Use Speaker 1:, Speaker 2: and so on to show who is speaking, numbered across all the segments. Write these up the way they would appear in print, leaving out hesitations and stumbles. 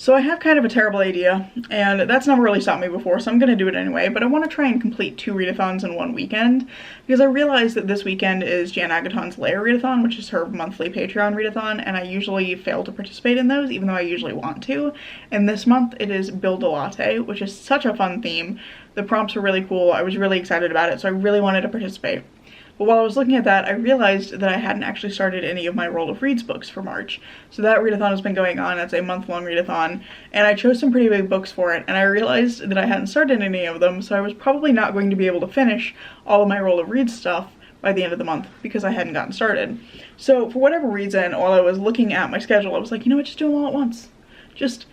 Speaker 1: So I have kind of a terrible idea, and that's never really stopped me before, so I'm going to do it anyway, but I want to try and complete 2 readathons in one weekend, because I realized that this weekend is Jan Agaton's Layer readathon, which is her monthly Patreon readathon, and I usually fail to participate in those, even though I usually want to. And this month it is Build a Latte, which is such a fun theme. The prompts were really cool, I was really excited about it, so I really wanted to participate. But while I was looking at that, I realized that I hadn't actually started any of my Roll of Reads books for March. So that readathon has been going on. It's a month-long readathon, and I chose some pretty big books for it, and I realized that I hadn't started any of them, so I was probably not going to be able to finish all of my Roll of Reads stuff by the end of the month because I hadn't gotten started. So for whatever reason, while I was looking at my schedule, I was like, you know what, just do them all at once. Just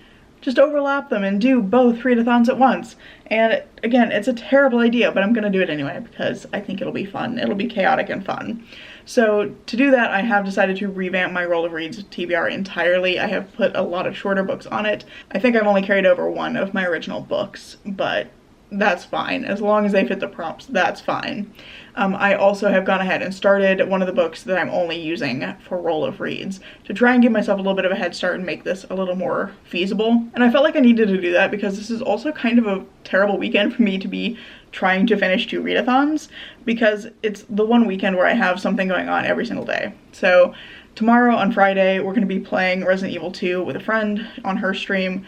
Speaker 1: overlap them and do both readathons at once. And again, it's a terrible idea, but I'm gonna do it anyway because I think it'll be fun. It'll be chaotic and fun. So to do that, I have decided to revamp my Roll of Reads TBR entirely. I have put a lot of shorter books on it. I think I've only carried over one of my original books, but that's fine. As long as they fit the prompts, that's fine. I also have gone ahead and started one of the books that I'm only using for Roll of Reads to try and give myself a little bit of a head start and make this a little more feasible. And I felt like I needed to do that because this is also kind of a terrible weekend for me to be trying to finish 2 readathons, because it's the one weekend where I have something going on every single day. So tomorrow on Friday, we're going to be playing Resident Evil 2 with a friend on her stream,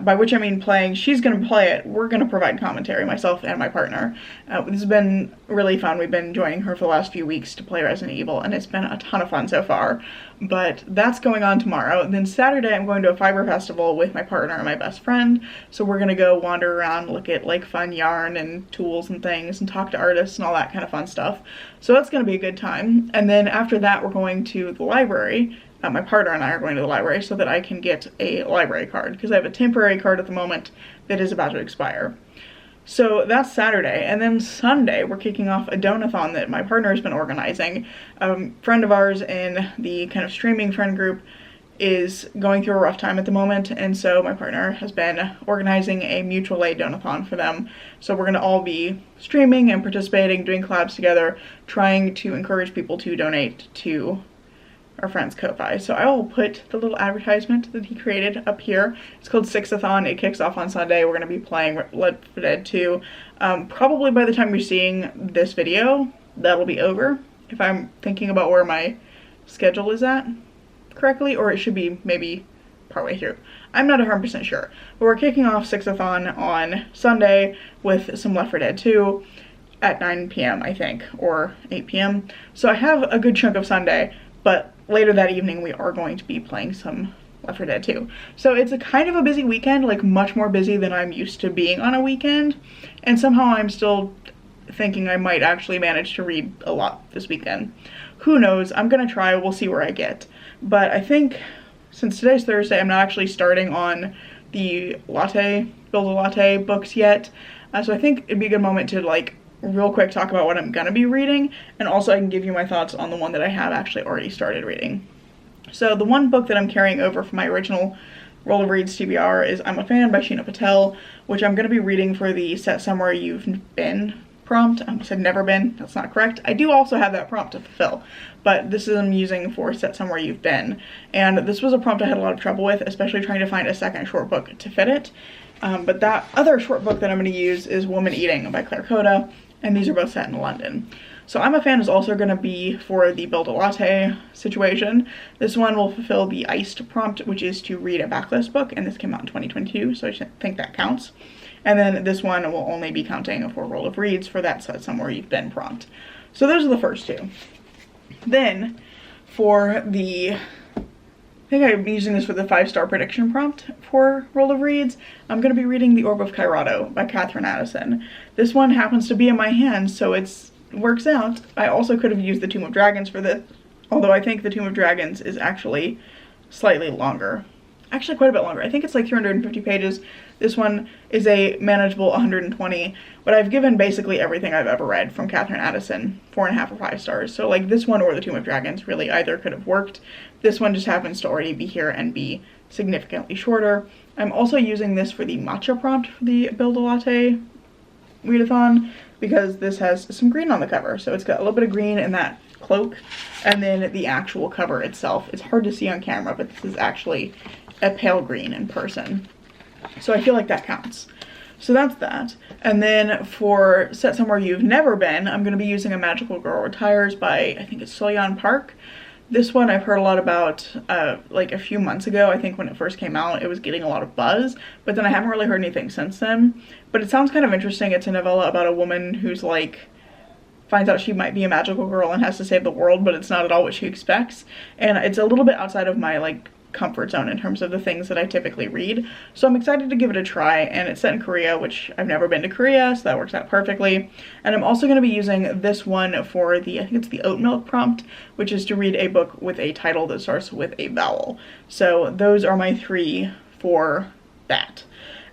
Speaker 1: by which I mean playing. She's going to play it. We're going to provide commentary, myself and my partner. This has been really fun. We've been joining her for the last few weeks to play Resident Evil, and it's been a ton of fun so far. But that's going on tomorrow. And then Saturday, I'm going to a fiber festival with my partner and my best friend. So we're going to go wander around, look at like fun yarn and tools and things, and talk to artists and all that kind of fun stuff. So that's going to be a good time. And then after that, we're going to the library. My partner and I are going to the library so that I can get a library card, because I have a temporary card at the moment that is about to expire. So that's Saturday, and then Sunday we're kicking off a donathon that my partner has been organizing. A friend of ours in the kind of streaming friend group is going through a rough time at the moment, and so my partner has been organizing a mutual aid donathon for them. So we're going to all be streaming and participating, doing collabs together, trying to encourage people to donate to our friend's Ko-Fi. So I will put the little advertisement that he created up here. It's called Sixathon. It kicks off on Sunday. We're going to be playing Left 4 Dead 2. Probably by the time you're seeing this video, that'll be over, if I'm thinking about where my schedule is at correctly, or it should be maybe partway through. I'm not 100% sure. But we're kicking off Sixathon on Sunday with some Left 4 Dead 2 at 9 p.m. I think, or 8 p.m. So I have a good chunk of Sunday, but later that evening we are going to be playing some Left 4 Dead 2. So it's a kind of a busy weekend, like much more busy than I'm used to being on a weekend, and somehow I'm still thinking I might actually manage to read a lot this weekend. Who knows? I'm gonna try. We'll see where I get. But I think since today's Thursday, I'm not actually starting on the Build a Latte books yet. So I think it'd be a good moment to like real quick talk about what I'm gonna be reading, and also I can give you my thoughts on the one that I have actually already started reading. So the one book that I'm carrying over from my original Roll of Reads TBR is I'm a Fan by Sheena Patel, which I'm gonna be reading for the Set Somewhere You've Been prompt. I said never been, that's not correct. I do also have that prompt to fulfill, but this is I'm using for Set Somewhere You've Been. And this was a prompt I had a lot of trouble with, especially trying to find a second short book to fit it. But that other short book that I'm going to use is Woman Eating by Claire Coda, and these are both set in London. So I'm a Fan is also going to be for the Build a Latte situation. This one will fulfill the iced prompt, which is to read a backlist book, and this came out in 2022, so I think that counts. And then this one will only be counting for Roll of Reads for that Set Somewhere You've Been prompt. So those are the first two. Then for the, I think I'm using this for the 5-star prediction prompt for Roll of Reads. I'm going to be reading The Orb of Kairado by Catherine Addison. This one happens to be in my hand, so it works out. I also could have used the Tomb of Dragons for this, although I think the Tomb of Dragons is actually slightly longer. Actually quite a bit longer. I think it's like 350 pages. This one is a manageable 120, but I've given basically everything I've ever read from Catherine Addison 4.5 or 5 stars. So like this one or the Tomb of Dragons really either could have worked. This one just happens to already be here and be significantly shorter. I'm also using this for the matcha prompt for the Build a Latte readathon because this has some green on the cover. So it's got a little bit of green in that cloak, and then the actual cover itself. It's hard to see on camera, but this is actually a pale green in person. So I feel like that counts. So that's that. And then for Set Somewhere You've Never Been, I'm going to be using A Magical Girl Retires by, I think it's Soyeon Park. This one I've heard a lot about like a few months ago. I think when it first came out, it was getting a lot of buzz, but then I haven't really heard anything since then. But it sounds kind of interesting. It's a novella about a woman who's like, finds out she might be a magical girl and has to save the world, but it's not at all what she expects. And it's a little bit outside of my like comfort zone in terms of the things that I typically read. So I'm excited to give it a try, and it's set in Korea, which I've never been to Korea, so that works out perfectly. And I'm also going to be using this one for the, I think it's the oat milk prompt, which is to read a book with a title that starts with a vowel. So those are my 3 for that.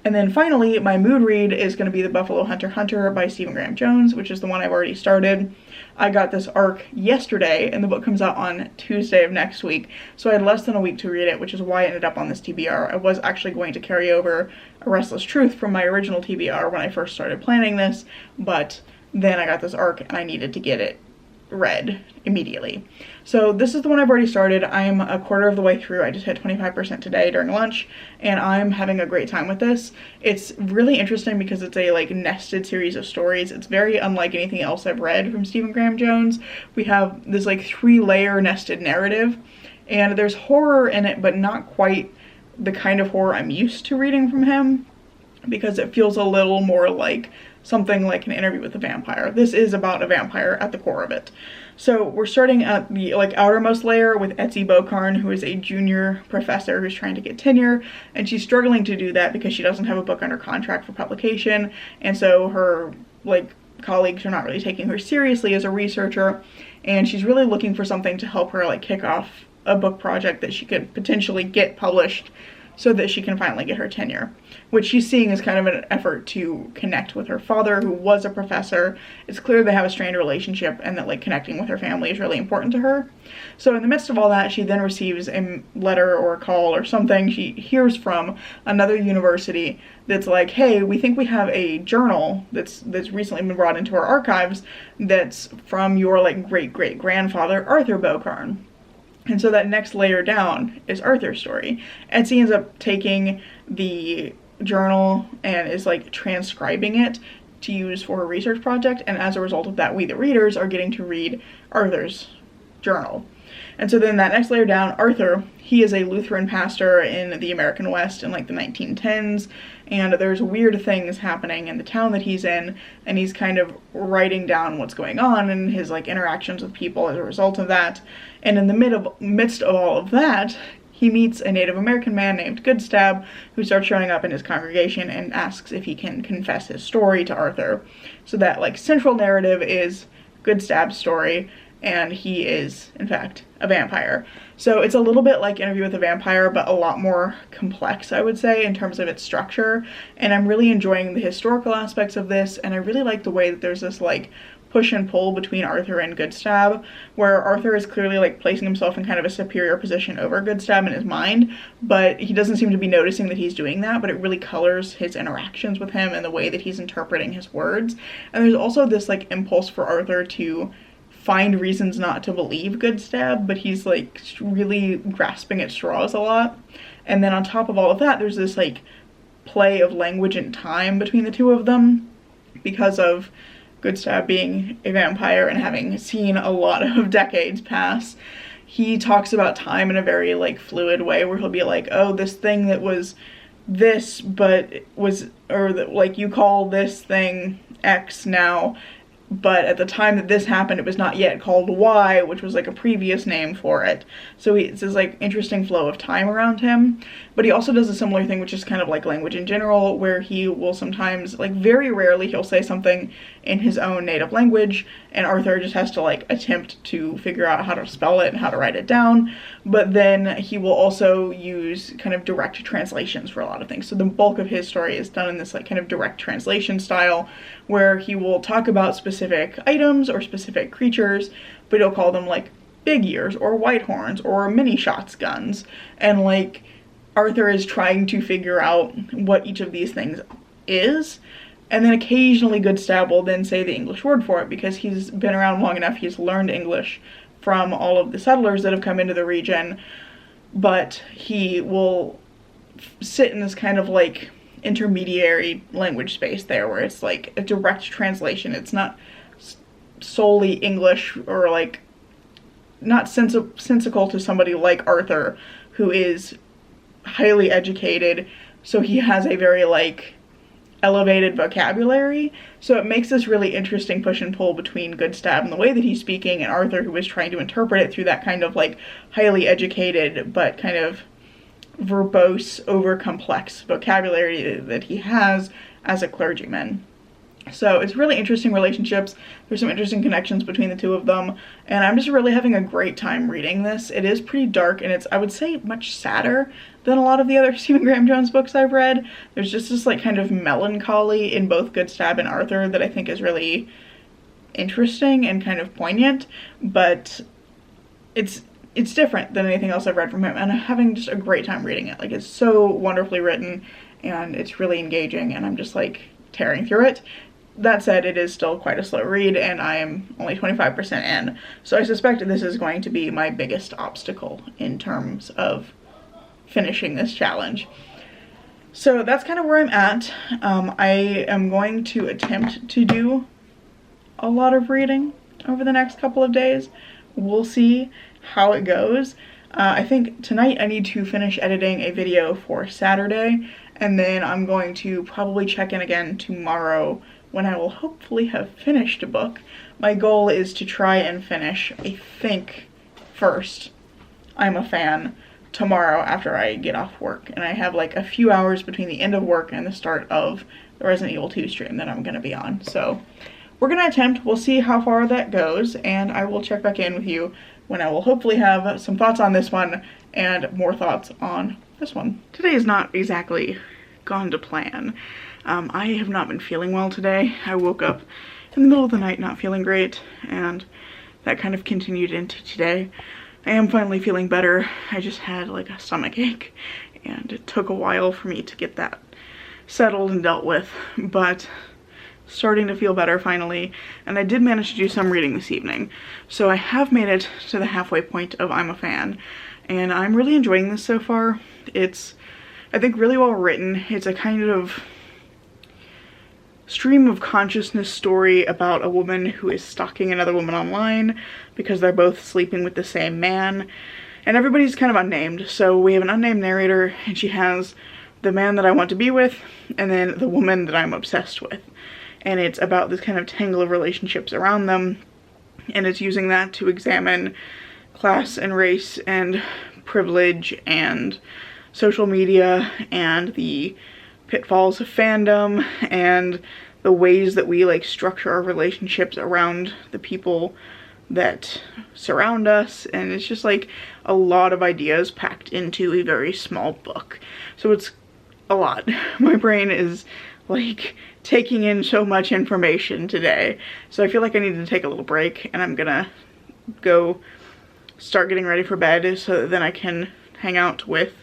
Speaker 1: And then finally, my mood read is going to be The Buffalo Hunter Hunter by Stephen Graham Jones, which is the one I've already started. I got this arc yesterday, and the book comes out on Tuesday of next week, so I had less than a week to read it, which is why I ended up on this TBR. I was actually going to carry over A Restless Truth from my original TBR when I first started planning this, but then I got this arc and I needed to get it read immediately. So this is the one I've already started. I'm a quarter of the way through. I just hit 25% today during lunch, and I'm having a great time with this. It's really interesting because it's a like nested series of stories. It's very unlike anything else I've read from Stephen Graham Jones. We have this like 3-layer nested narrative, and there's horror in it, but not quite the kind of horror I'm used to reading from him, because it feels a little more like something like An Interview with a Vampire. This is about a vampire at the core of it. So we're starting at the like outermost layer with Etsy Bokarn, who is a junior professor who's trying to get tenure, and she's struggling to do that because she doesn't have a book under contract for publication, and so her like colleagues are not really taking her seriously as a researcher, and she's really looking for something to help her like kick off a book project that she could potentially get published so that she can finally get her tenure, which she's seeing as kind of an effort to connect with her father, who was a professor. It's clear they have a strained relationship, and that like connecting with her family is really important to her. So in the midst of all that, she then receives a letter or a call or something. She hears from another university that's like, hey, we think we have a journal that's recently been brought into our archives that's from your like great-great-grandfather, Arthur Bokarn. And so that next layer down is Arthur's story. Etsy ends up taking the journal and is like transcribing it to use for her research project, and as a result of that, we the readers are getting to read Arthur's journal. And so then that next layer down, Arthur, he is a Lutheran pastor in the American West in like the 1910s, and there's weird things happening in the town that he's in, and he's kind of writing down what's going on and his like interactions with people as a result of that. And in the midst of all of that, he meets a Native American man named Goodstab, who starts showing up in his congregation and asks if he can confess his story to Arthur. So that like central narrative is Goodstab's story, and he is, in fact, a vampire. So it's a little bit like Interview with a Vampire, but a lot more complex, I would say, in terms of its structure. And I'm really enjoying the historical aspects of this, and I really like the way that there's this, like, push and pull between Arthur and Goodstab, where Arthur is clearly, like, placing himself in kind of a superior position over Goodstab in his mind, but he doesn't seem to be noticing that he's doing that, but it really colors his interactions with him and the way that he's interpreting his words. And there's also this, like, impulse for Arthur to find reasons not to believe Goodstab, but he's like really grasping at straws a lot. And then on top of all of that, there's this like play of language and time between the two of them, because of Goodstab being a vampire and having seen a lot of decades pass. He talks about time in a very like fluid way, where he'll be like, oh, this thing that was this, but it was, or that like you call this thing X now, but at the time that this happened, it was not yet called Y, which was like a previous name for it. So it's this like interesting flow of time around him. But he also does a similar thing, which is kind of like language in general, where he will sometimes, like very rarely, he'll say something in his own native language, and Arthur just has to like attempt to figure out how to spell it and how to write it down. But then he will also use kind of direct translations for a lot of things. So the bulk of his story is done in this like kind of direct translation style, where he will talk about specific items or specific creatures, but he'll call them like big ears or white horns or mini shots guns. And like Arthur is trying to figure out what each of these things is. And then occasionally Goodstab will then say the English word for it, because he's been around long enough, he's learned English from all of the settlers that have come into the region, but he will sit in this kind of like intermediary language space there where it's like a direct translation. It's not solely English, or like not sensical to somebody like Arthur, who is highly educated, so he has a very like elevated vocabulary. So it makes this really interesting push and pull between Goodstab and the way that he's speaking, and Arthur, who is trying to interpret it through that kind of like highly educated but kind of verbose, over complex vocabulary that he has as a clergyman. So it's really interesting relationships. There's some interesting connections between the two of them, and I'm just really having a great time reading this. It is pretty dark, and it's, I would say, much sadder than a lot of the other Stephen Graham Jones books I've read. There's just this like kind of melancholy in both Goodstab and Arthur that I think is really interesting and kind of poignant, but it's different than anything else I've read from him, and I'm having just a great time reading it. Like, it's so wonderfully written, and it's really engaging, and I'm just like tearing through it. That said, it is still quite a slow read, and I am only 25% in, so I suspect this is going to be my biggest obstacle in terms of finishing this challenge. So that's kind of where I'm at. I am going to attempt to do a lot of reading over the next couple of days. We'll see how it goes. I think tonight I need to finish editing a video for Saturday, and then I'm going to probably check in again tomorrow when I will hopefully have finished a book. My goal is to try and finish, I think, first I'm a Fan tomorrow after I get off work, and I have like a few hours between the end of work and the start of the Resident Evil 2 stream that I'm going to be on. So we're going to attempt, we'll see how far that goes, and I will check back in with you when I will hopefully have some thoughts on this one and more thoughts on this one. Today is not exactly gone to plan. I have not been feeling well today. I woke up in the middle of the night not feeling great, and that kind of continued into today. I am finally feeling better. I just had like a stomach ache, and it took a while for me to get that settled and dealt with, but starting to feel better finally, and I did manage to do some reading this evening. So I have made it to the halfway point of I'm a Fan, and I'm really enjoying this so far. It's, I think, really well written. It's a kind of stream of consciousness story about a woman who is stalking another woman online because they're both sleeping with the same man, and everybody's kind of unnamed. So we have an unnamed narrator, and she has the man that I want to be with and then the woman that I'm obsessed with, and it's about this kind of tangle of relationships around them, and it's using that to examine class and race and privilege and social media and the pitfalls of fandom and the ways that we like structure our relationships around the people that surround us. And it's just like a lot of ideas packed into a very small book. So it's a lot. My brain is like taking in so much information today. So I feel like I need to take a little break, and I'm gonna go start getting ready for bed so that then I can hang out with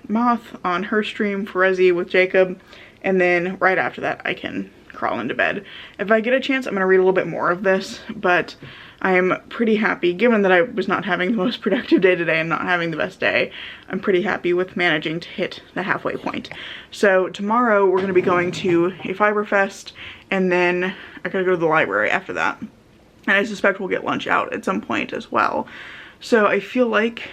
Speaker 1: Moth on her stream for Resi with Jacob, and then right after that I can crawl into bed. If I get a chance, I'm gonna read a little bit more of this, but I am pretty happy, given that I was not having the most productive day today and not having the best day. I'm pretty happy with managing to hit the halfway point. So tomorrow we're gonna be going to a Fiber Fest, and then I gotta go to the library after that. And I suspect we'll get lunch out at some point as well. So I feel like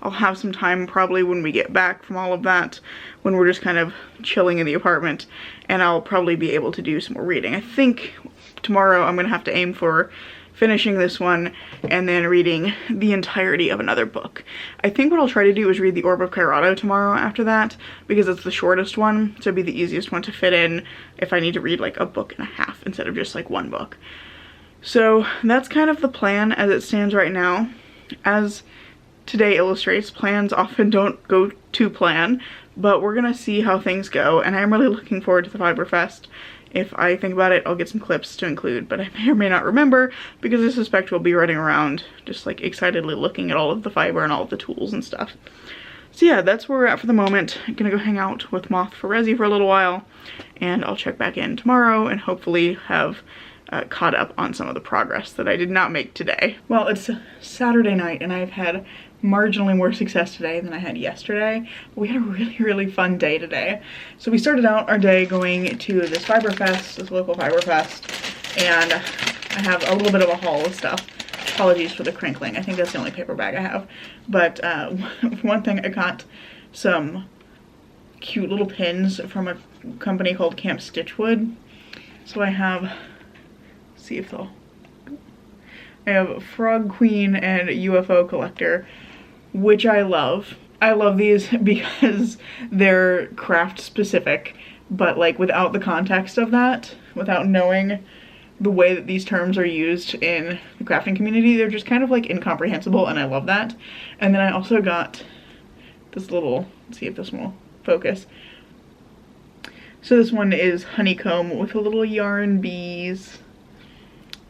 Speaker 1: I'll have some time probably when we get back from all of that, when we're just kind of chilling in the apartment, and I'll probably be able to do some more reading. I think tomorrow I'm gonna have to aim for finishing this one and then reading the entirety of another book. I think what I'll try to do is read The Orb of Kairado tomorrow after that, because it's the shortest one, so it'd be the easiest one to fit in if I need to read like a book and a half instead of just like one book. So that's kind of the plan as it stands right now. As today illustrates, plans often don't go to plan, but we're gonna see how things go, and I'm really looking forward to the Fiber Fest. If I think about it, I'll get some clips to include, but I may or may not remember, because I suspect we'll be running around just like excitedly looking at all of the fiber and all of the tools and stuff. So yeah, that's where we're at for the moment. I'm gonna go hang out with Moth for Resi for a little while, and I'll check back in tomorrow and hopefully have caught up on some of the progress that I did not make today. Well, it's Saturday night, and I've had marginally more success today than I had yesterday. But we had a really fun day today. So we started out our day going to this Fiber Fest, this local Fiber Fest, and I have a little bit of a haul of stuff. Apologies for the crinkling. I think that's the only paper bag I have. But one thing, I got some cute little pins from a company called Camp Stitchwood. So I have, let's see if they'll, I have Frog Queen and UFO Collector, which I love. I love these because they're craft specific, but like without the context of that, without knowing the way that these terms are used in the crafting community, they're just kind of like incomprehensible, and I love that. And then I also got this little, let's see if this one will focus. So this one is honeycomb with a little yarn bees.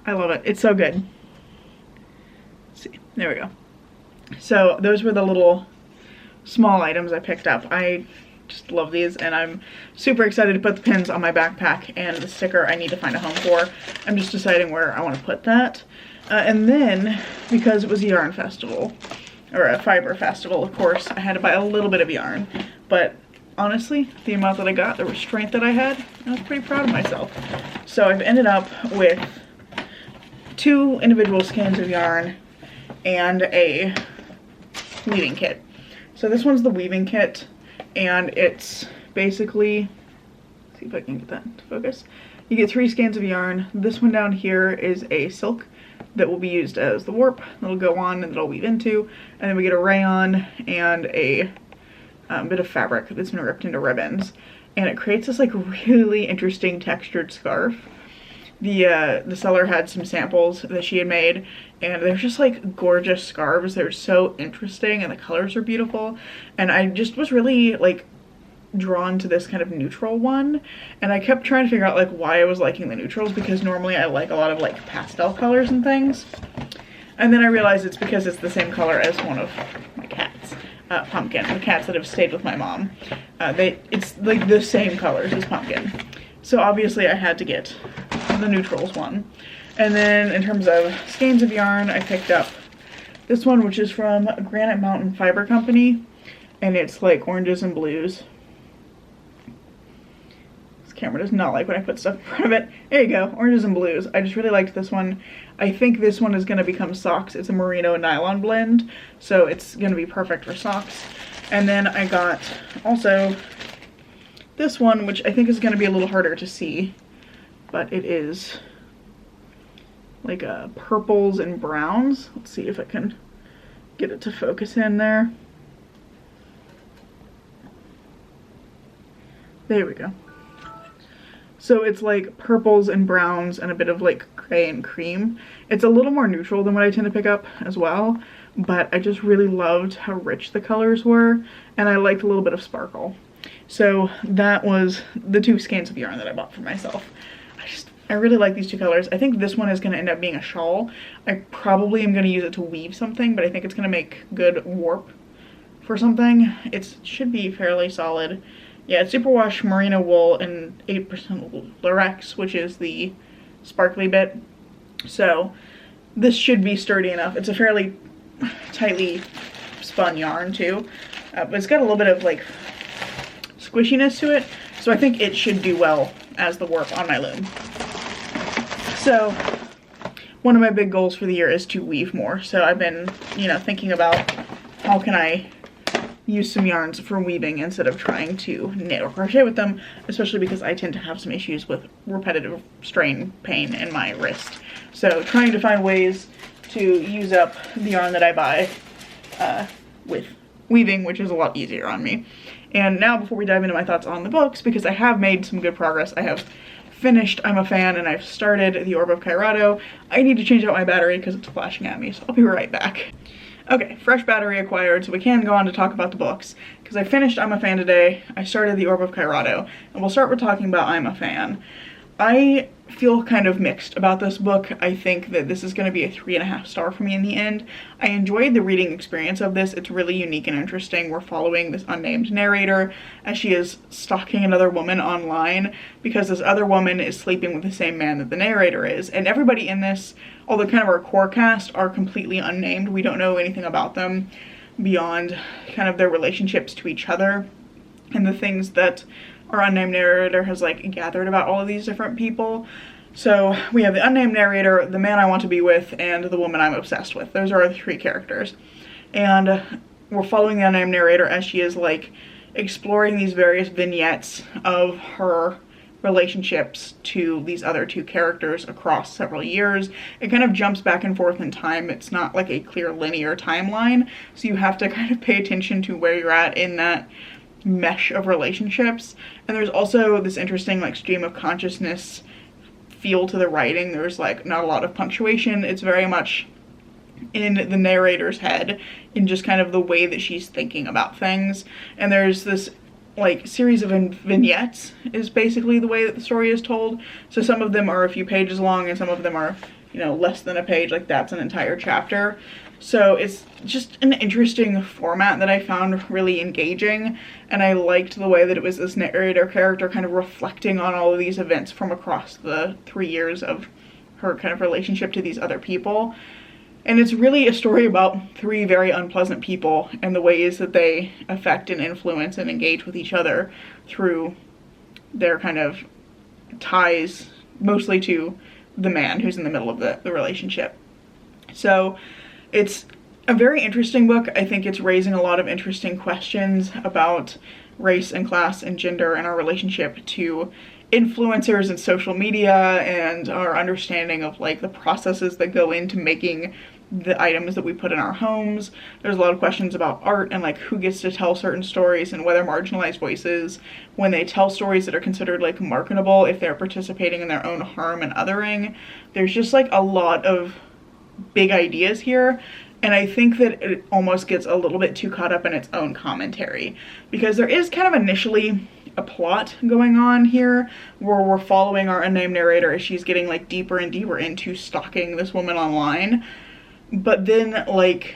Speaker 1: I love it. It's so good. Let's see. There we go. So those were the little small items I picked up. I just love these, and I'm super excited to put the pins on my backpack, and the sticker I need to find a home for. I'm just deciding where I want to put that. And then, because it was a yarn festival, or a fiber festival, of course, I had to buy a little bit of yarn. But honestly, the amount that I got, the restraint that I had, I was pretty proud of myself. So I've ended up with 2 individual skeins of yarn and a weaving kit. So this one's the weaving kit, and it's basically, let's see if I can get that to focus. You get 3 skeins of yarn. This one down here is a silk that will be used as the warp that'll go on and that'll weave into, and then we get a rayon and a bit of fabric that's been ripped into ribbons, and it creates this like really interesting textured scarf. The seller had some samples that she had made, and they're just like gorgeous scarves. They're so interesting, and the colors are beautiful, and I just was really like drawn to this kind of neutral one, and I kept trying to figure out like why I was liking the neutrals, because normally I like a lot of like pastel colors and things, and then I realized it's because it's the same color as one of my cats, Pumpkin, the cats that have stayed with my mom. It's like the same colors as Pumpkin, so obviously I had to get the neutrals one. And then in terms of skeins of yarn, I picked up this one, which is from Granite Mountain Fiber Company, and it's like oranges and blues. This camera does not like when I put stuff in front of it. There you go, oranges and blues. I just really liked this one. I think this one is going to become socks. It's a merino nylon blend, so it's going to be perfect for socks. And then I got also this one, which I think is going to be a little harder to see, but it is like purples and browns. Let's see if I can get it to focus in there. There we go. So it's like purples and browns and a bit of like gray and cream. It's a little more neutral than what I tend to pick up as well, but I just really loved how rich the colors were, and I liked a little bit of sparkle. So that was the 2 skeins of yarn that I bought for myself. I really like these 2 colors. I think this one is going to end up being a shawl. I probably am going to use it to weave something, but I think it's going to make good warp for something. It should be fairly solid. Yeah, it's superwash merino wool and 8% Lurex, which is the sparkly bit. So this should be sturdy enough. It's a fairly tightly spun yarn too, but it's got a little bit of like squishiness to it. So I think it should do well as the warp on my loom. So one of my big goals for the year is to weave more. So I've been, you know, thinking about how can I use some yarns for weaving instead of trying to knit or crochet with them, especially because I tend to have some issues with repetitive strain pain in my wrist. So trying to find ways to use up the yarn that I buy with weaving, which is a lot easier on me. And now before we dive into my thoughts on the books, because I have made some good progress, I have finished I'm a Fan and I've started The Orb of Kairado. I need to change out my battery because it's flashing at me, so I'll be right back. Okay, fresh battery acquired, so we can go on to talk about the books, because I finished I'm a Fan today, I started The Orb of Kairado, and we'll start with talking about I'm a Fan. I feel kind of mixed about this book. I think that this is going to be a 3.5 star for me in the end. I enjoyed the reading experience of this. It's really unique and interesting. We're following this unnamed narrator as she is stalking another woman online because this other woman is sleeping with the same man that the narrator is. And everybody in this, although kind of our core cast, are completely unnamed. We don't know anything about them. beyond kind of their relationships to each other and the things that our unnamed narrator has like gathered about all of these different people. So we have the unnamed narrator, the man I want to be with, and the woman I'm obsessed with. Those are our 3 characters. And we're following the unnamed narrator as she is like exploring these various vignettes of her relationships to these other 2 characters across several years. It kind of jumps back and forth in time. It's not like a clear linear timeline, so you have to kind of pay attention to where you're at in that mesh of relationships. And there's also this interesting like stream of consciousness feel to the writing. There's like not a lot of punctuation. It's very much in the narrator's head, in just kind of the way that she's thinking about things. And there's this like series of vignettes is basically the way that the story is told. So some of them are a few pages long and some of them are, you know, less than a page. Like that's an entire chapter. So it's just an interesting format that I found really engaging, and I liked the way that it was this narrator character kind of reflecting on all of these events from across the 3 years of her kind of relationship to these other people. And it's really a story about 3 very unpleasant people and the ways that they affect and influence and engage with each other through their kind of ties, mostly to the man who's in the middle of the relationship. So it's a very interesting book. I think it's raising a lot of interesting questions about race and class and gender and our relationship to influencers and social media and our understanding of like the processes that go into making the items that we put in our homes. There's a lot of questions about art and like who gets to tell certain stories and whether marginalized voices, when they tell stories that are considered like marketable, if they're participating in their own harm and othering. There's just like a lot of big ideas here, and I think that it almost gets a little bit too caught up in its own commentary, because there is kind of initially a plot going on here where we're following our unnamed narrator as she's getting like deeper and deeper into stalking this woman online. But then like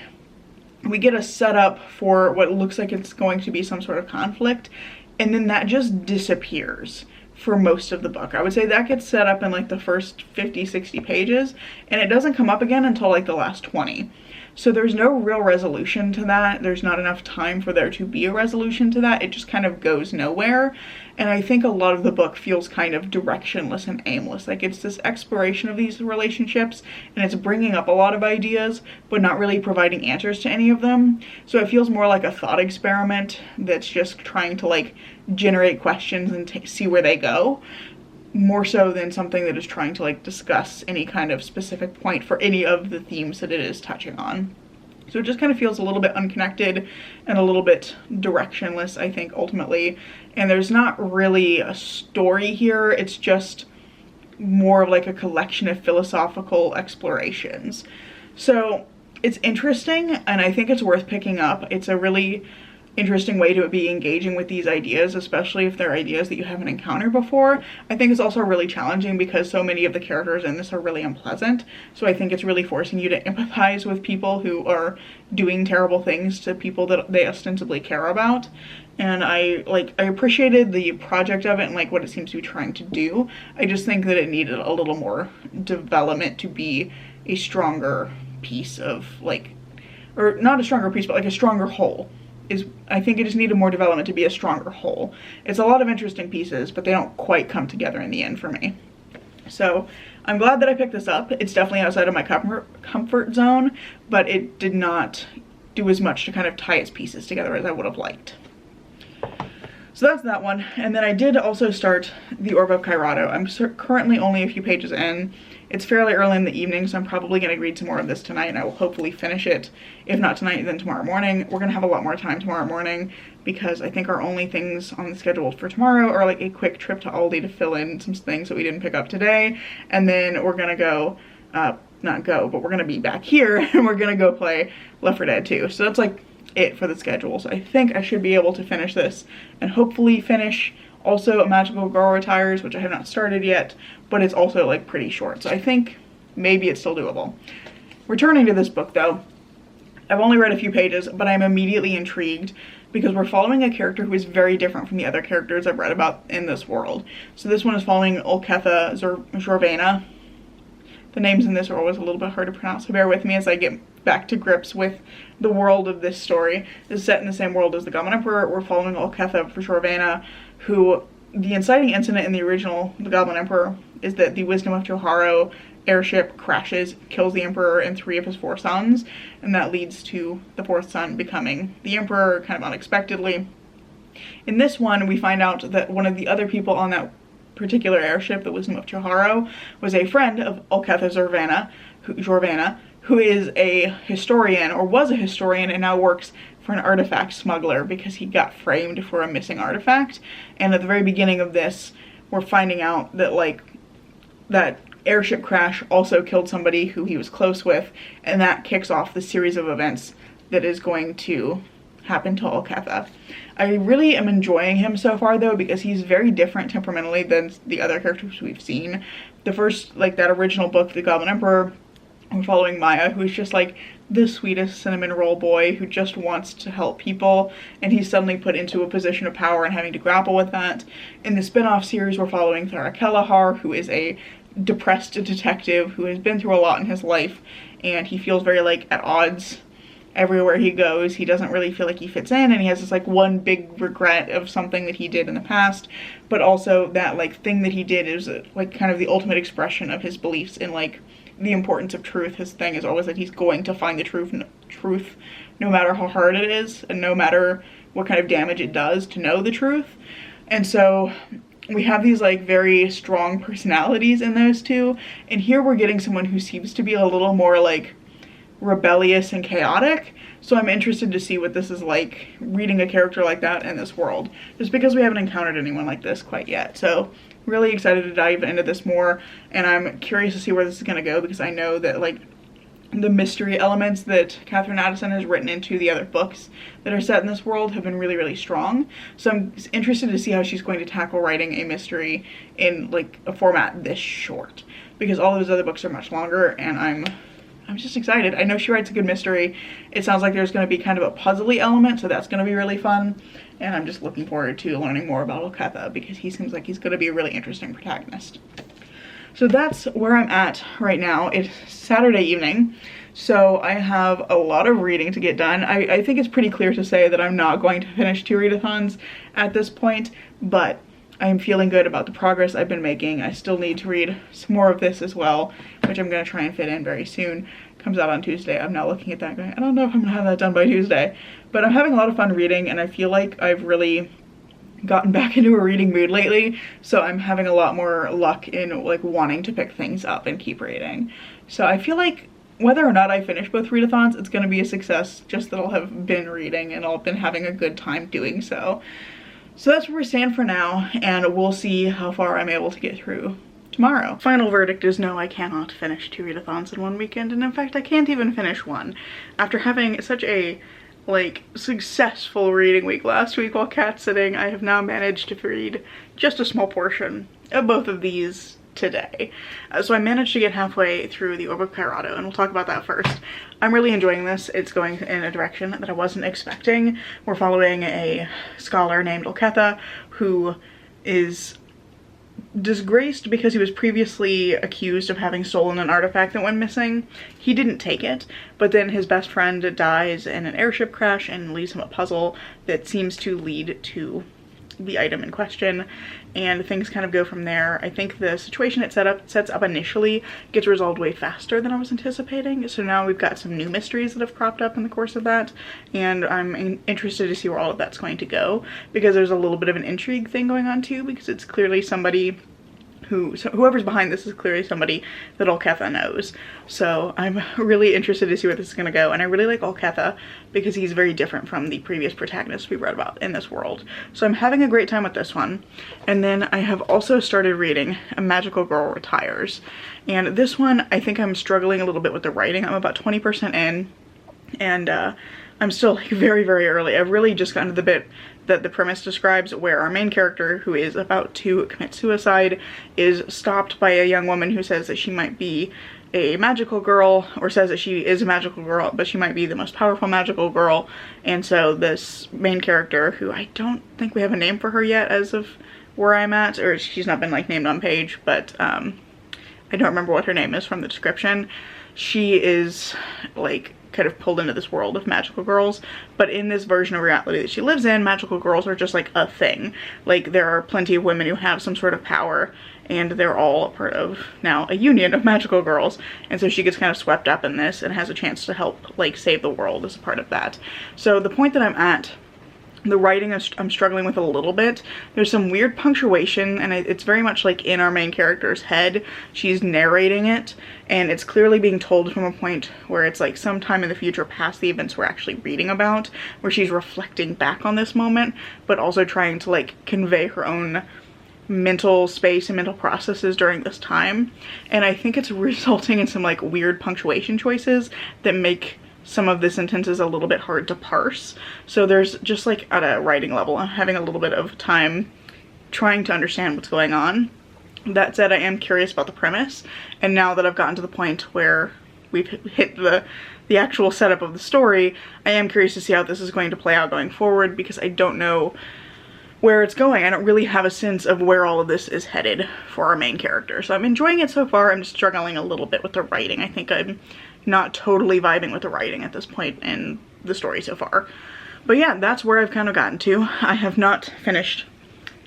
Speaker 1: we get a setup for what looks like it's going to be some sort of conflict, and then that just disappears for most of the book. I would say that gets set up in like the first 50-60 pages, and it doesn't come up again until like the last 20. So there's no real resolution to that. There's not enough time for there to be a resolution to that. It just kind of goes nowhere. And I think a lot of the book feels kind of directionless and aimless. Like it's this exploration of these relationships, and it's bringing up a lot of ideas, but not really providing answers to any of them. So it feels more like a thought experiment that's just trying to like generate questions and see where they go, more so than something that is trying to like discuss any kind of specific point for any of the themes that it is touching on. So it just kind of feels a little bit unconnected and a little bit directionless, I think, ultimately. And there's not really a story here. It's just more of like a collection of philosophical explorations. So it's interesting, and I think it's worth picking up. It's a really interesting way to be engaging with these ideas, especially if they're ideas that you haven't encountered before. I think it's also really challenging because so many of the characters in this are really unpleasant. So I think it's really forcing you to empathize with people who are doing terrible things to people that they ostensibly care about. And I appreciated the project of it and like what it seems to be trying to do. I just think that it needed a little more development to be a stronger piece of like, or not a stronger piece, but like a stronger whole. I think it just needed more development to be a stronger whole. It's a lot of interesting pieces, but they don't quite come together in the end for me. So I'm glad that I picked this up. It's definitely outside of my comfort zone, but it did not do as much to kind of tie its pieces together as I would have liked. So that's that one. And then I did also start The Orb of Kairado. I'm currently only a few pages in. It's fairly early in the evening, so I'm probably going to read some more of this tonight, and I will hopefully finish it. If not tonight, then tomorrow morning. We're going to have a lot more time tomorrow morning because I think our only things on the schedule for tomorrow are like a quick trip to Aldi to fill in some things that we didn't pick up today. And then we're going to go, not go, but we're going to be back here and we're going to go play Left 4 Dead 2. So that's like it for the schedule. So I think I should be able to finish this and hopefully finish also A Magical Girl Retires, which I have not started yet, but it's also like pretty short. So I think maybe it's still doable. Returning to this book though, I've only read a few pages, but I'm immediately intrigued because we're following a character who is very different from the other characters I've read about in this world. So this one is following Olketha Zorvena. The names in this are always a little bit hard to pronounce, so bear with me as I get back to grips with the world of this story. This is set in the same world as the Goblin Emperor. We're following Olketha Jorvana, who, the inciting incident in the original The Goblin Emperor is that the Wisdom of Joharo airship crashes, kills the Emperor and 3 of his 4 sons, and that leads to the 4th son becoming the Emperor kind of unexpectedly. In this one, we find out that one of the other people on that particular airship, the Wisdom of Joharo, was a friend of Olketha Jorvana, who is a historian, or was a historian, and now works for an artifact smuggler because he got framed for a missing artifact. And at the very beginning of this, we're finding out that, like, that airship crash also killed somebody who he was close with, and that kicks off the series of events that is going to happen to Olketha. I really am enjoying him so far, though, because he's very different temperamentally than the other characters we've seen. The first, like, that original book, The Goblin Emperor, we're following Maya, who's just like the sweetest cinnamon roll boy who just wants to help people, and he's suddenly put into a position of power and having to grapple with that. In the spin-off series, we're following Thara Kelleher, who is a depressed detective who has been through a lot in his life, and he feels very, like, at odds everywhere he goes. He doesn't really feel like he fits in, and he has this, like, one big regret of something that he did in the past, but also that, like, thing that he did is, like, kind of the ultimate expression of his beliefs in, like, the importance of truth. His thing is always that he's going to find the truth no matter how hard it is, and no matter what kind of damage it does to know the truth. And so we have these, like, very strong personalities in those two, and here we're getting someone who seems to be a little more, like, rebellious and chaotic. So I'm interested to see what this is like, reading a character like that in this world, just because we haven't encountered anyone like this quite yet. So really excited to dive into this more, and I'm curious to see where this is going to go, because I know that, like, the mystery elements that Catherine Addison has written into the other books that are set in this world have been really, really strong. So I'm interested to see how she's going to tackle writing a mystery in, like, a format this short, because all those other books are much longer, and I'm just excited. I know she writes a good mystery. It sounds like there's going to be kind of a puzzly element, so that's going to be really fun. And I'm just looking forward to learning more about Olketha, because he seems like he's going to be a really interesting protagonist. So that's where I'm at right now. It's Saturday evening, so I have a lot of reading to get done. I think it's pretty clear to say that I'm not going to finish 2 readathons at this point, but I'm feeling good about the progress I've been making. I still need to read some more of this as well, which I'm going to try and fit in very soon. Comes out on Tuesday. I'm now looking at that going, I don't know if I'm going to have that done by Tuesday. But I'm having a lot of fun reading, and I feel like I've really gotten back into a reading mood lately. So I'm having a lot more luck in, like, wanting to pick things up and keep reading. So I feel like whether or not I finish both readathons, it's going to be a success, just that I'll have been reading and I'll have been having a good time doing so. So that's where we stand for now, and we'll see how far I'm able to get through tomorrow. Final verdict is no, I cannot finish 2 readathons in one weekend, and in fact I can't even finish one. After having such a, like, successful reading week last week while cat sitting, I have now managed to read just a small portion of both of these today. So I managed to get halfway through the Orb of Kairado, and we'll talk about that first. I'm really enjoying this. It's going in a direction that I wasn't expecting. We're following a scholar named Olketha, who is disgraced because he was previously accused of having stolen an artifact that went missing. He didn't take it, but then his best friend dies in an airship crash and leaves him a puzzle that seems to lead to the item in question, and things kind of go from there. I think the situation it sets up initially gets resolved way faster than I was anticipating, so now we've got some new mysteries that have cropped up in the course of that, and I'm interested to see where all of that's going to go, because there's a little bit of an intrigue thing going on too, because it's clearly somebody whoever's behind this is clearly somebody that Olketha knows. So I'm really interested to see where this is going to go, and I really like Olketha because he's very different from the previous protagonists we've read about in this world. So I'm having a great time with this one. And then I have also started reading A Magical Girl Retires, and this one I think I'm struggling a little bit with the writing. I'm about 20% in, and I'm still, like, very, very early. I've really just gotten to the bit that the premise describes, where our main character, who is about to commit suicide, is stopped by a young woman who says that she might be a magical girl, or says that she is a magical girl, but she might be the most powerful magical girl. And so this main character, who I don't think we have a name for her yet as of where I'm at, or she's not been, like, named on page, but I don't remember what her name is from the description. She is, like, kind of pulled into this world of magical girls, but in this version of reality that she lives in, magical girls are just like a thing. Like, there are plenty of women who have some sort of power, and they're all a part of now a union of magical girls, and so she gets kind of swept up in this and has a chance to help like save the world as a part of that. So the point that I'm at, the writing I'm struggling with a little bit. There's some weird punctuation, and it's very much like in our main character's head. She's narrating it, and it's clearly being told from a point where it's like sometime in the future past the events we're actually reading about, where she's reflecting back on this moment, but also trying to like convey her own mental space and mental processes during this time. And I think it's resulting in some like weird punctuation choices that make some of the sentences a little bit hard to parse. So there's just like at a writing level, I'm having a little bit of time trying to understand what's going on. That said, I am curious about the premise, and now that I've gotten to the point where we've hit the actual setup of the story, I am curious to see how this is going to play out going forward, because I don't know where it's going. I don't really have a sense of where all of this is headed for our main character. So I'm enjoying it so far. I'm just struggling a little bit with the writing. I think I'm not totally vibing with the writing at this point in the story so far. But yeah, that's where I've kind of gotten to. I have not finished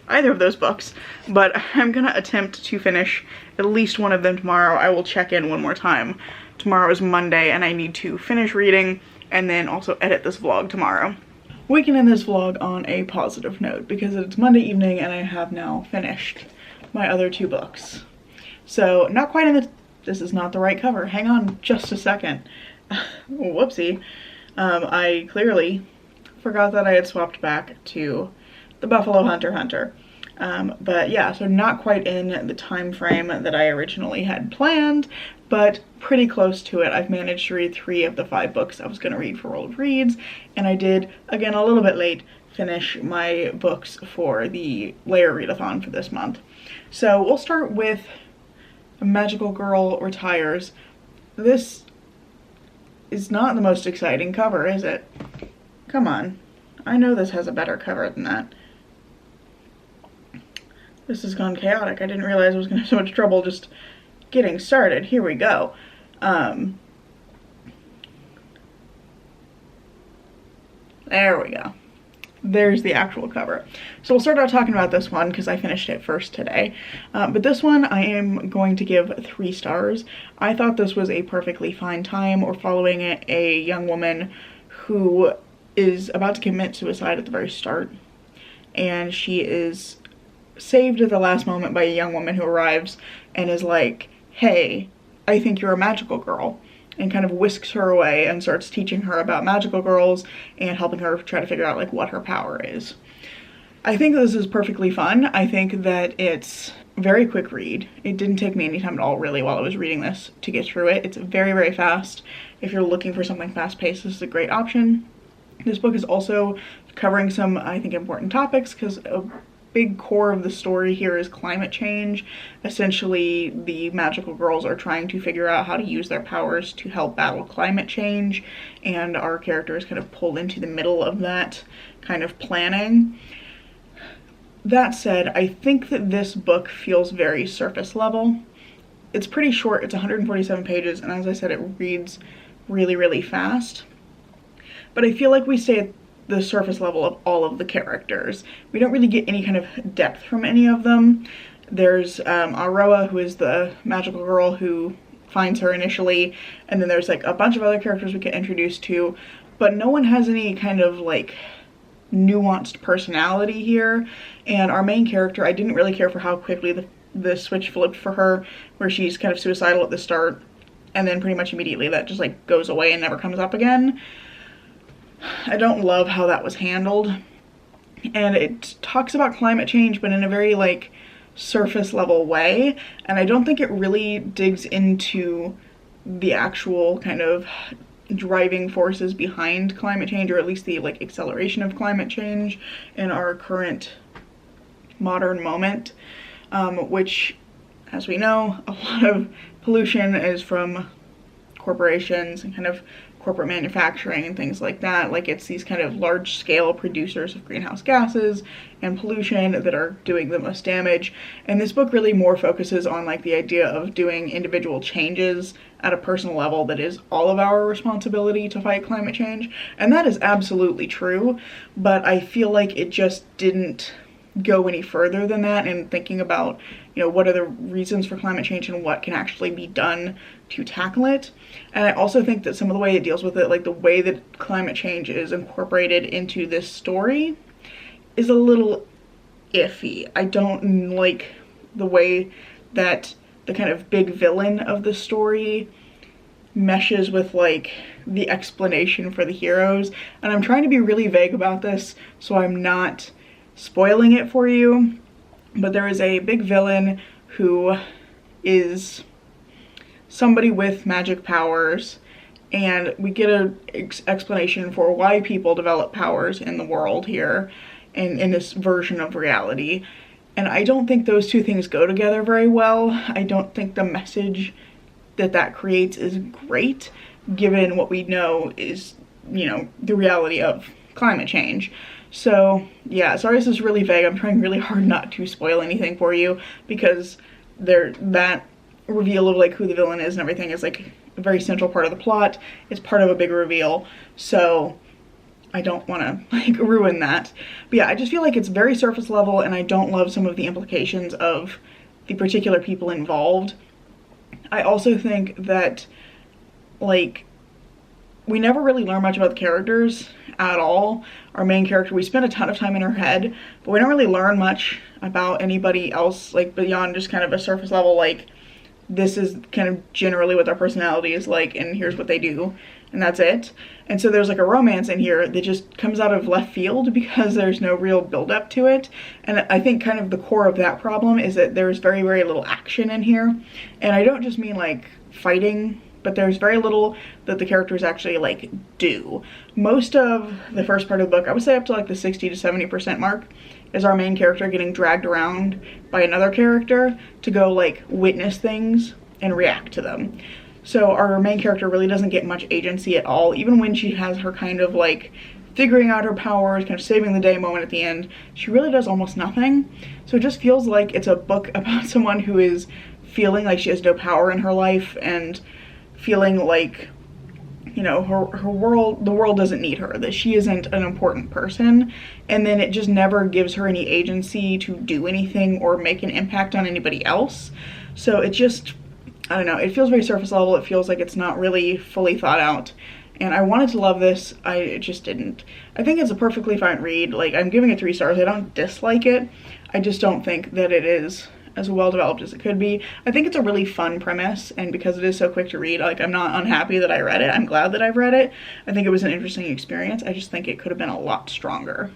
Speaker 1: either of those books, but I'm gonna attempt to finish at least one of them tomorrow. I will check in one more time. Tomorrow is Monday, and I need to finish reading and then also edit this vlog tomorrow. We can end this vlog on a positive note, because it's Monday evening and I have now finished my other 2 books. So not quite in the, this is not the right cover. Hang on just a second. Whoopsie. I clearly forgot that I had swapped back to the Buffalo Hunter. But yeah, so not quite in the time frame that I originally had planned, but pretty close to it. I've managed to read 3 of the 5 books I was going to read for World of Reads, and I did, again a little bit late, finish my books for the Layer Readathon for this month. So we'll start with A Magical Girl Retires. This is not the most exciting cover, is it? Come on. I know this has a better cover than that. This has gone chaotic. I didn't realize I was going to have so much trouble just getting started. Here we go. There we go. There's the actual cover. So we'll start out talking about this one because I finished it first today. But this one I am going to give 3 stars. I thought this was a perfectly fine time. We're following a young woman who is about to commit suicide at the very start, and she is saved at the last moment by a young woman who arrives and is like, hey, I think you're a magical girl, and kind of whisks her away and starts teaching her about magical girls and helping her try to figure out like what her power is. I think this is perfectly fun. I think that it's a very quick read. It didn't take me any time at all really while I was reading this to get through it. It's very, very fast. If you're looking for something fast-paced, this is a great option. This book is also covering some, I think, important topics, because a big core of the story here is climate change. Essentially, the magical girls are trying to figure out how to use their powers to help battle climate change, and our character is kind of pulled into the middle of that kind of planning. That said, I think that this book feels very surface level. It's pretty short, it's 147 pages, and as I said, it reads really, really fast. But I feel like we stay at the surface level of all of the characters. We don't really get any kind of depth from any of them. There's Aroa, who is the magical girl who finds her initially, and then there's like a bunch of other characters we get introduced to, but no one has any kind of like nuanced personality here. And our main character, I didn't really care for how quickly the switch flipped for her, where she's kind of suicidal at the start, and then pretty much immediately that just like goes away and never comes up again. I don't love how that was handled, and it talks about climate change but in a very like surface level way, and I don't think it really digs into the actual kind of driving forces behind climate change, or at least the like acceleration of climate change in our current modern moment, which, as we know, a lot of pollution is from corporations and kind of corporate manufacturing and things like that. Like, it's these kind of large scale producers of greenhouse gases and pollution that are doing the most damage. And this book really more focuses on like the idea of doing individual changes at a personal level that is all of our responsibility to fight climate change. And that is absolutely true, but I feel like it just didn't go any further than that in thinking about, you know, what are the reasons for climate change and what can actually be done to tackle it. And I also think that some of the way it deals with it, like the way that climate change is incorporated into this story, is a little iffy. I don't like the way that the kind of big villain of the story meshes with like the explanation for the heroes. And I'm trying to be really vague about this so I'm not spoiling it for you, but there is a big villain who is somebody with magic powers, and we get an explanation for why people develop powers in the world here and in this version of reality. And I don't think those two things go together very well. I don't think the message that that creates is great, given what we know is, you know, the reality of climate change. So yeah, sorry this is really vague. I'm trying really hard not to spoil anything for you, because that reveal of like who the villain is and everything is like a very central part of the plot. It's part of a big reveal, so I don't want to like ruin that. But yeah, I just feel like it's very surface level, and I don't love some of the implications of the particular people involved. I also think that like we never really learn much about the characters at all. Our main character, we spend a ton of time in her head, but we don't really learn much about anybody else, like beyond just kind of a surface level, like this is kind of generally what their personality is like and here's what they do, and that's it. And so there's like a romance in here that just comes out of left field because there's no real build up to it. And I think kind of the core of that problem is that there's very, very little action in here. And I don't just mean like fighting, but there's very little that the characters actually like do. Most of the first part of the book, I would say up to like the 60 to 70% mark, is our main character getting dragged around by another character to go like witness things and react to them. So our main character really doesn't get much agency at all. Even when she has her kind of like figuring out her powers, kind of saving the day moment at the end, she really does almost nothing. So it just feels like it's a book about someone who is feeling like she has no power in her life and feeling like, you know, the world doesn't need her, that she isn't an important person, and then it just never gives her any agency to do anything or make an impact on anybody else. So it just, I don't know, it feels very surface level. It feels like it's not really fully thought out, and I wanted to love this. I just didn't. I think it's a perfectly fine read. Like, I'm giving it 3 stars. I don't dislike it. I just don't think that it is as well developed as it could be. I think it's a really fun premise, and because it is so quick to read, like, I'm not unhappy that I read it. I'm glad that I've read it. I think it was an interesting experience. I just think it could have been a lot stronger.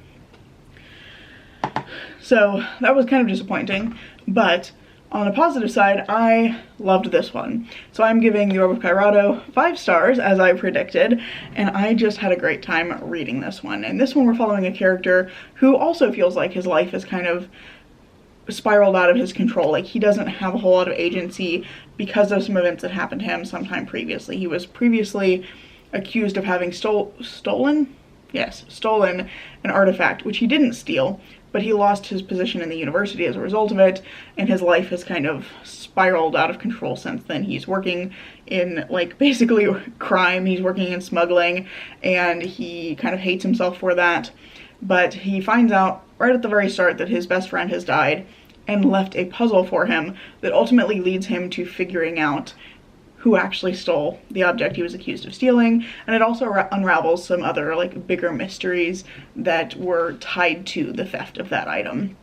Speaker 1: So that was kind of disappointing, but on the positive side, I loved this one. So I'm giving The Orb of Kairado 5 stars, as I predicted, and I just had a great time reading this one. And this one, we're following a character who also feels like his life is kind of spiraled out of his control. Like, he doesn't have a whole lot of agency because of some events that happened to him sometime previously. He was previously accused of having stolen an artifact, which he didn't steal, but he lost his position in the university as a result of it, and his life has kind of spiraled out of control since then. He's working in, like, basically crime. He's working in smuggling, and he kind of hates himself for that. But he finds out right at the very start that his best friend has died and left a puzzle for him that ultimately leads him to figuring out who actually stole the object he was accused of stealing. And it also unravels some other, like, bigger mysteries that were tied to the theft of that item.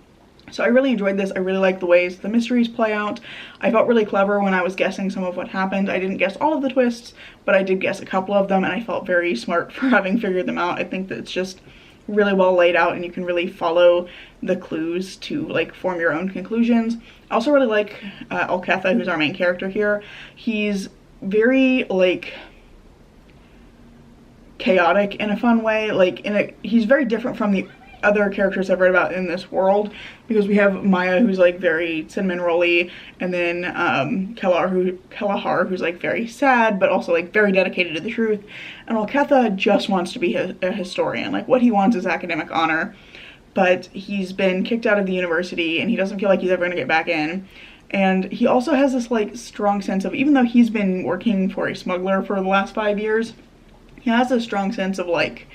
Speaker 1: So I really enjoyed this. I really like the ways the mysteries play out. I felt really clever when I was guessing some of what happened. I didn't guess all of the twists, but I did guess a couple of them, and I felt very smart for having figured them out. I think that it's just really well laid out, and you can really follow the clues to, like, form your own conclusions. I also really like Alketha, who's our main character here. He's very, like, chaotic in a fun way. Like, he's very different from the other characters I've read about in this world, because we have Maya, who's like very cinnamon rolly, and then Kelahar, who's like very sad but also like very dedicated to the truth, and Olketha just wants to be a historian. Like, what he wants is academic honor, but he's been kicked out of the university and he doesn't feel like he's ever going to get back in. And he also has this like strong sense of, even though he's been working for a smuggler for the last 5 years, he has a strong sense of like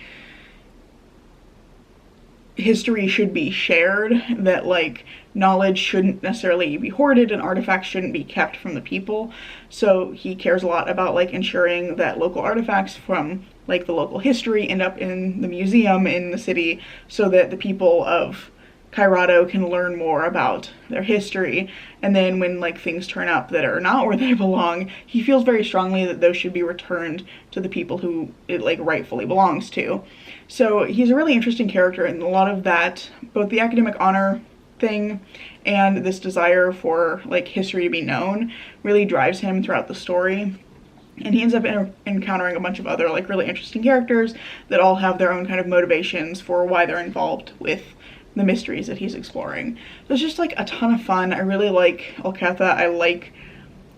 Speaker 1: history should be shared, that like knowledge shouldn't necessarily be hoarded and artifacts shouldn't be kept from the people. So he cares a lot about like ensuring that local artifacts from like the local history end up in the museum in the city, so that the people of Kairado can learn more about their history. And then when like things turn up that are not where they belong, he feels very strongly that those should be returned to the people who it like rightfully belongs to. So he's a really interesting character, and a lot of that, both the academic honor thing and this desire for like history to be known, really drives him throughout the story. And he ends up encountering a bunch of other like really interesting characters that all have their own kind of motivations for why they're involved with the mysteries that he's exploring. So it's just like a ton of fun. I really like Olketha. I like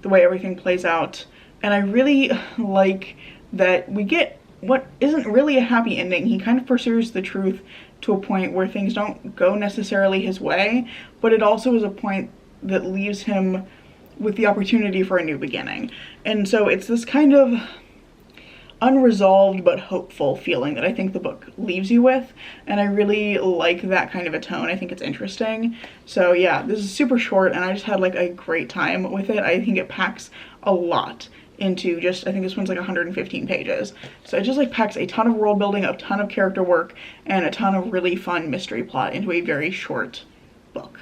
Speaker 1: the way everything plays out, and I really like that we get what isn't really a happy ending. He kind of pursues the truth to a point where things don't go necessarily his way, but it also is a point that leaves him with the opportunity for a new beginning. And so it's this kind of unresolved but hopeful feeling that I think the book leaves you with, and I really like that kind of a tone. I think it's interesting. So yeah, this is super short and I just had like a great time with it. I think it packs a lot into just, I think this one's like 115 pages. So it just like packs a ton of world building, a ton of character work, and a ton of really fun mystery plot into a very short book.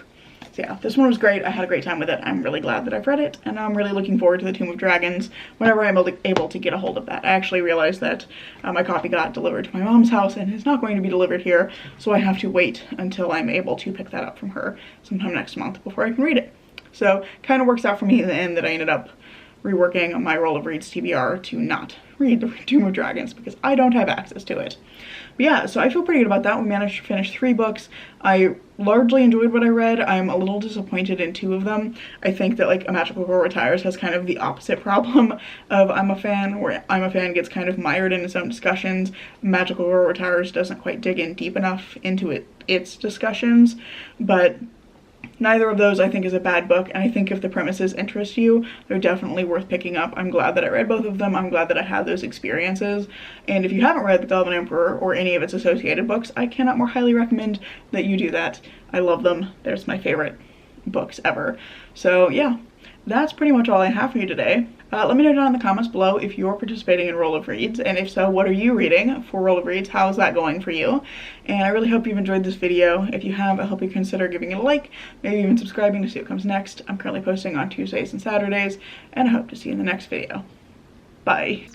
Speaker 1: So yeah, this one was great. I had a great time with it. I'm really glad that I've read it, and I'm really looking forward to the Tomb of Dragons whenever I'm able to get a hold of that. I actually realized that my copy got delivered to my mom's house and is not going to be delivered here, so I have to wait until I'm able to pick that up from her sometime next month before I can read it. So kind of works out for me in the end that I ended up reworking my Roll of Reads TBR to not read the Tomb of Dragons because I don't have access to it. But yeah, so I feel pretty good about that. We managed to finish 3 books. I largely enjoyed what I read. I'm a little disappointed in 2 of them. I think that like A Magical Girl Retires has kind of the opposite problem of I'm a Fan, where I'm a Fan gets kind of mired in its own discussions. Magical Girl Retires doesn't quite dig in deep enough into its discussions, but neither of those I think is a bad book, and I think if the premises interest you, they're definitely worth picking up. I'm glad that I read both of them. I'm glad that I had those experiences. And if you haven't read The Goblin Emperor or any of its associated books, I cannot more highly recommend that you do that. I love them. They're my favorite books ever. So yeah, that's pretty much all I have for you today. Let me know down in the comments below if you're participating in Roll of Reads, and if so, what are you reading for Roll of Reads? How's that going for you? And I really hope you've enjoyed this video. If you have, I hope you consider giving it a like, maybe even subscribing to see what comes next. I'm currently posting on Tuesdays and Saturdays, and I hope to see you in the next video. Bye.